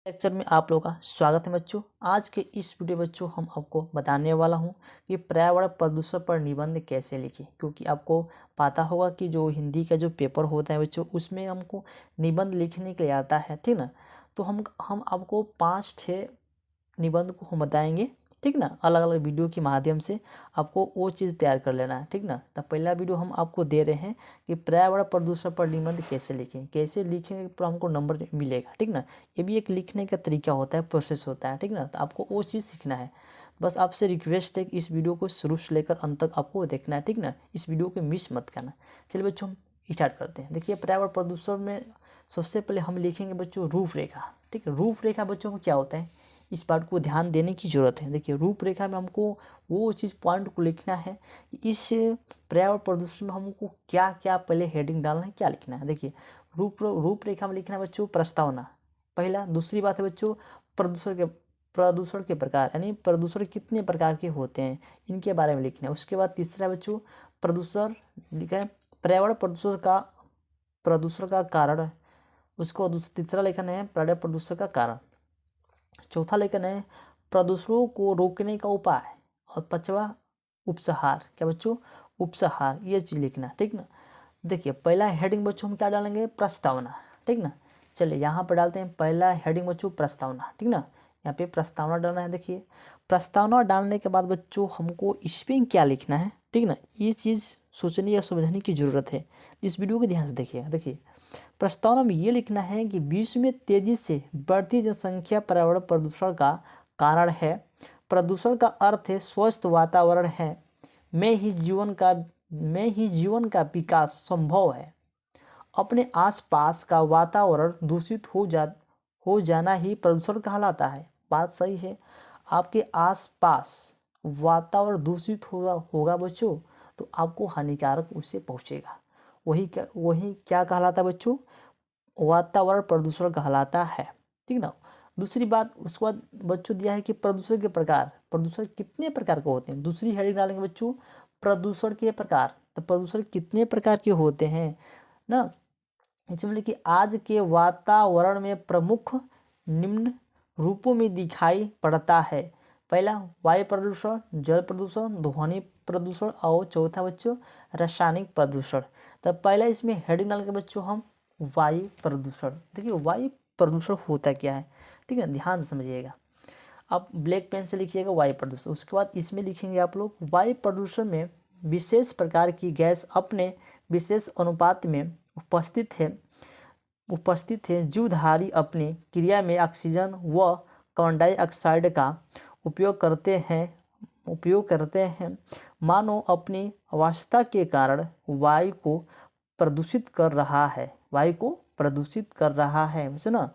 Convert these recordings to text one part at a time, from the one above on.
Lecture में आप लोगों का स्वागत है बच्चों। आज के इस वीडियो बच्चों हम आपको बताने वाला हूं कि पर्यावरण प्रदूषण पर निबंध कैसे लिखें, क्योंकि आपको पता होगा कि जो हिंदी का जो पेपर होता है बच्चों उसमें हमको निबंध लिखने के लिए आता है, ठीक ना। तो हम आपको 5-6 निबंध को हम बताएंगे, ठीक ना। अलग अलग वीडियो के माध्यम से आपको वो चीज़ तैयार कर लेना है, ठीक ना। तो पहला वीडियो हम आपको दे रहे हैं कि पर्यावरण प्रदूषण पर निबंध कैसे लिखें, कैसे लिखेंगे पर हमको नंबर मिलेगा, ठीक ना। ये भी एक लिखने का तरीका होता है, प्रोसेस होता है, ठीक ना। तो आपको वो चीज़ सीखना है। बस आपसे रिक्वेस्ट है कि इस वीडियो को शुरू से लेकर अंत तक आपको देखना है, ठीक ना। इस वीडियो को मिस मत करना। चलिए बच्चों हम स्टार्ट करते हैं। देखिए पर्यावरण प्रदूषण में सबसे पहले हम लिखेंगे बच्चों रूपरेखा, ठीक है। रूपरेखा बच्चों को क्या होता है, इस बात को ध्यान देने की ज़रूरत है। देखिए रूपरेखा में हमको वो चीज़ पॉइंट को लिखना है कि इस पर्यावरण प्रदूषण में हमको क्या क्या पहले हेडिंग डालना है, क्या लिखना है। देखिए रूपरेखा में लिखना है बच्चों प्रस्तावना पहला। दूसरी बात है बच्चों प्रदूषण के प्रकार, यानी प्रदूषण कितने प्रकार के होते हैं इनके बारे में लिखना है। उसके बाद तीसरा बच्चों प्रदूषण लिखा है पर्यावरण प्रदूषण का कारण। उसको तीसरा लेखन है पर्यावरण प्रदूषण का कारण। चौथा लेखन है प्रदूषणों को रोकने का उपाय। और पांचवा उपसंहार, क्या बच्चों उपसंहार, ये चीज लिखना, ठीक ना। देखिए पहला हेडिंग बच्चों हम क्या डालेंगे प्रस्तावना, ठीक ना। चलिए यहाँ पर डालते हैं पहला हेडिंग बच्चों प्रस्तावना, ठीक ना। यहाँ पे प्रस्तावना डालना है। देखिए प्रस्तावना डालने के बाद बच्चों हमको इसमें क्या लिखना है, ठीक ना। ये चीज़ सोचने या समझने की ज़रूरत है। इस वीडियो को ध्यान से देखिएगा। देखिए प्रस्तावना में ये लिखना है कि विश्व में तेजी से बढ़ती जनसंख्या पर्यावरण प्रदूषण का कारण है। प्रदूषण का अर्थ है स्वस्थ वातावरण है। में ही जीवन का विकास संभव है। अपने आसपास का वातावरण दूषित हो जाना ही प्रदूषण कहलाता है। बात सही है। आपके आसपास वातावरण दूषित होगा बच्चों तो आपको हानिकारक उससे पहुंचेगा। वही क्या कहलाता है बच्चों, वातावरण प्रदूषण कहलाता है, ठीक ना। दूसरी बात उसके बाद बच्चों दिया है कि प्रदूषण के प्रकार, प्रदूषण कितने प्रकार के होते हैं। दूसरी हेडिंग डालेंगे बच्चों प्रदूषण के प्रकार। तो प्रदूषण कितने प्रकार के होते हैं ना। इसमें कि आज के वातावरण में प्रमुख निम्न रूपों में दिखाई पड़ता है। पहला वायु प्रदूषण, जल प्रदूषण, ध्वनि प्रदूषण और चौथा बच्चों रासायनिक प्रदूषण। तो पहला इसमें हेडिंग डाल के बच्चों हम वायु प्रदूषण। देखिए वायु प्रदूषण होता क्या है, ठीक है, ध्यान से समझिएगा। आप ब्लैक पेन से लिखिएगा वायु प्रदूषण। उसके बाद इसमें लिखेंगे आप लोग वायु प्रदूषण में विशेष प्रकार की गैस अपने विशेष अनुपात में उपस्थित है। जीवधारी अपनी क्रिया में ऑक्सीजन व कार्बन डाइऑक्साइड का उपयोग करते हैं। मानव अपनी अवस्था के कारण वायु को प्रदूषित कर रहा है, वायु को प्रदूषित कर रहा है, ना।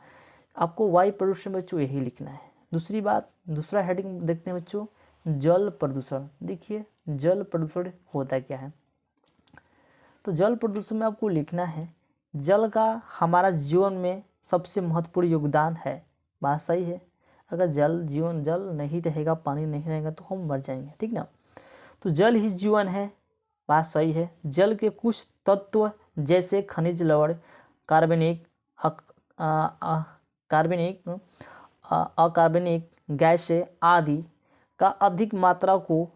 आपको वायु प्रदूषण बच्चों यही लिखना है। दूसरी बात, दूसरा हेडिंग देखते हैं बच्चों जल प्रदूषण। देखिए जल प्रदूषण होता क्या है। तो जल प्रदूषण में आपको लिखना है जल का हमारा जीवन में सबसे महत्वपूर्ण योगदान है। बात सही है। अगर जल नहीं रहेगा, पानी नहीं रहेगा तो हम मर जाएंगे, ठीक ना। तो जल ही जीवन है। बात सही है। जल के कुछ तत्व जैसे खनिज लवण, कार्बनिक कार्बनिक अकार्बनिक गैसें आदि का अधिक मात्रा को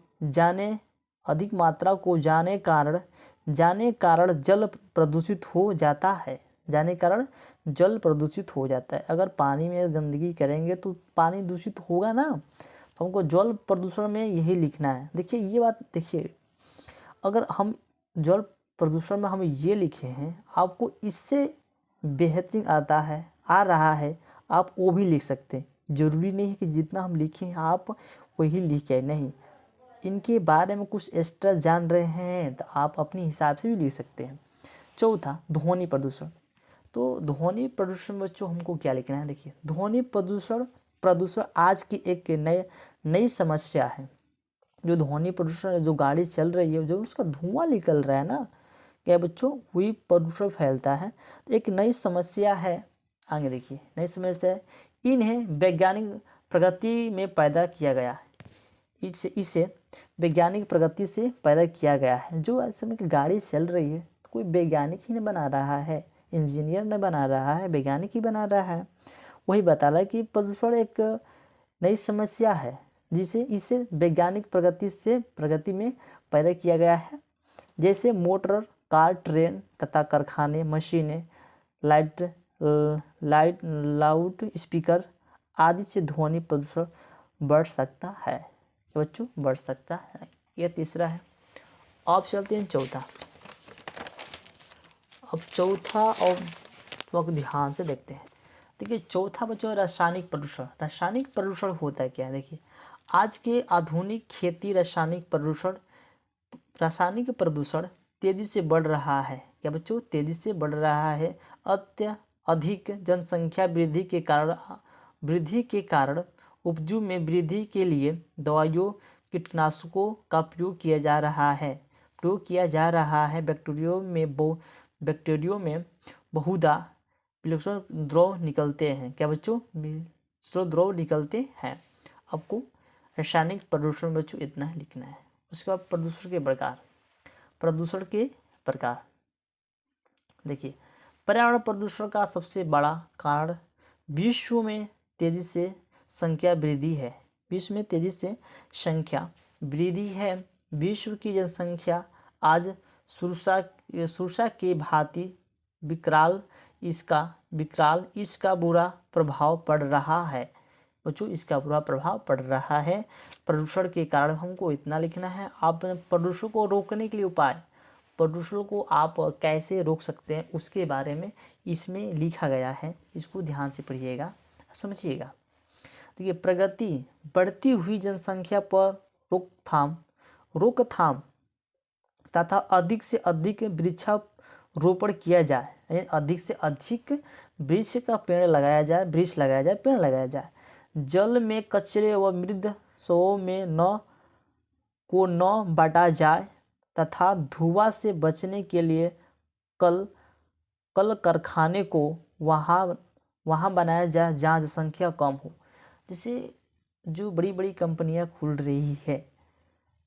जाने कारण जल प्रदूषित हो जाता है। जाने कारण जल प्रदूषित हो जाता है। अगर पानी में गंदगी करेंगे तो पानी दूषित होगा ना। तो हमको जल प्रदूषण में यही लिखना है। देखिए ये बात देखिए, अगर हम जल प्रदूषण में हम ये लिखे हैं, आपको इससे बेहतरीन आ रहा है, आप वो भी लिख सकते हैं। जरूरी नहीं है कि जितना हम लिखे हैं आप वही लिखे, नहीं। इनके बारे में कुछ एक्स्ट्रा जान रहे हैं तो आप अपने हिसाब से भी लिख सकते हैं। चौथा ध्वनि प्रदूषण। तो ध्वनि प्रदूषण बच्चों हमको क्या लिखना है। देखिए ध्वनि प्रदूषण आज की एक नई समस्या है। जो ध्वनि प्रदूषण, जो गाड़ी चल रही है, जो उसका धुआं निकल रहा है ना, क्या बच्चों वही प्रदूषण फैलता है। तो एक नई समस्या है। आगे देखिए नई समस्या है। इन्हें वैज्ञानिक प्रगति में पैदा किया गया है। इसे वैज्ञानिक प्रगति से पैदा किया गया है। जो ऐसे में गाड़ी चल रही है तो कोई वैज्ञानिक ही नहीं बना रहा है, इंजीनियर नहीं बना रहा है, वैज्ञानिक ही बना रहा है। वही बता रहा है कि प्रदूषण एक नई समस्या है जिसे इसे वैज्ञानिक प्रगति में पैदा किया गया है। जैसे मोटर, कार, ट्रेन तथा कारखाने, मशीनें, लाउड स्पीकर आदि से ध्वनि प्रदूषण बढ़ सकता है। बच्चों बढ़ सकता है। यह तीसरा है। अब चलते हैं चौथा। अब चौथा और वक्त ध्यान से देखते हैं। देखिए चौथा बच्चों रासायनिक प्रदूषण। रासायनिक प्रदूषण होता है क्या है? देखिए आज के आधुनिक खेती रासायनिक प्रदूषण तेजी से बढ़ रहा है। क्या बच्चों? तेजी से बढ़ रहा है। अधिक जनसंख्या वृद्धि के कारण उपज में वृद्धि के लिए दवाइयों, कीटनाशकों का प्रयोग किया जा रहा है। बैक्टीरियो में बहुधा विषाक्त द्रव निकलते हैं। क्या बच्चों? विषाक्त द्रव निकलते हैं। आपको रासायनिक प्रदूषण बच्चों इतना ही लिखना है। उसके बाद प्रदूषण के प्रकार। देखिए पर्यावरण प्रदूषण का सबसे बड़ा कारण विश्व में तेजी से संख्या वृद्धि है। विश्व की जनसंख्या आज सुरसा के भांति विकराल। इसका बुरा प्रभाव पड़ रहा है। बच्चों इसका बुरा प्रभाव पड़ रहा है। प्रदूषण के कारण हमको इतना लिखना है। आप प्रदूषण को रोकने के लिए उपाय, प्रदूषण को आप कैसे रोक सकते हैं उसके बारे में इसमें लिखा गया है। इसको ध्यान से पढ़िएगा, समझिएगा। देखिए प्रगति, बढ़ती हुई जनसंख्या पर रोकथाम तथा अधिक से अधिक वृक्षारोपण किया जाए। अधिक से अधिक वृक्ष लगाया जाए। जल में कचरे व मृद शवों में न बांटा जाए तथा धुआं से बचने के लिए कल कारखाने को वहाँ बनाया जाए जहाँ जनसंख्या कम हो। जैसे जो बड़ी बड़ी कंपनियां खुल रही है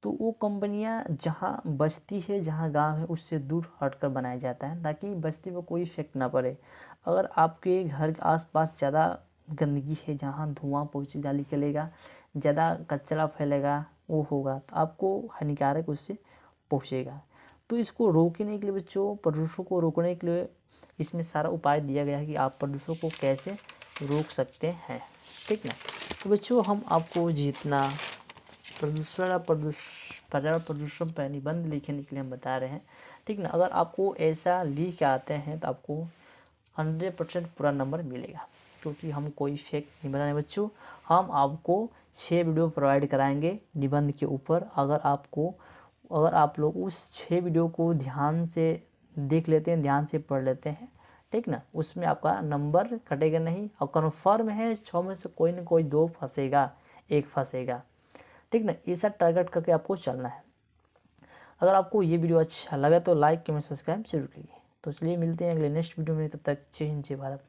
तो वो कंपनियां जहाँ बस्ती है, जहाँ गांव है, उससे दूर हटकर बनाया जाता है ताकि बस्ती पर कोई इफेक्ट ना पड़े। अगर आपके घर के आसपास ज़्यादा गंदगी है, जहाँ धुआं पहुँचे निकलेगा, ज़्यादा कचरा फैलेगा, वो होगा तो आपको हानिकारक उससे पहुँचेगा। तो इसको रोकने के लिए बच्चों, प्रदूषण को रोकने के लिए इसमें सारा उपाय दिया गया है कि आप प्रदूषण को कैसे रोक सकते हैं। ठीक ना? तो बच्चों हम आपको जितना पर्यावरण प्रदूषण पर निबंध लिखने के लिए हम बता रहे हैं। ठीक ना? अगर आपको ऐसा लिख के आते हैं तो आपको 100% पूरा नंबर मिलेगा, क्योंकि हम कोई फेक नहीं बना रहे बच्चों। हम आपको 6 वीडियो प्रोवाइड कराएंगे निबंध के ऊपर। अगर आप लोग उस 6 वीडियो को ध्यान से देख लेते हैं, ध्यान से पढ़ लेते हैं, ठीक ना, उसमें आपका नंबर कटेगा नहीं। और कन्फर्म है 6 में से कोई ना कोई 2 फंसेगा, 1 फंसेगा। ठीक ना? ऐसा टारगेट करके आपको चलना है। अगर आपको ये वीडियो अच्छा लगा तो लाइक, कमेंट, सब्सक्राइब जरूर करिए। तो चलिए मिलते हैं अगले नेक्स्ट वीडियो में। तब तक जय हिंद, जय भारत।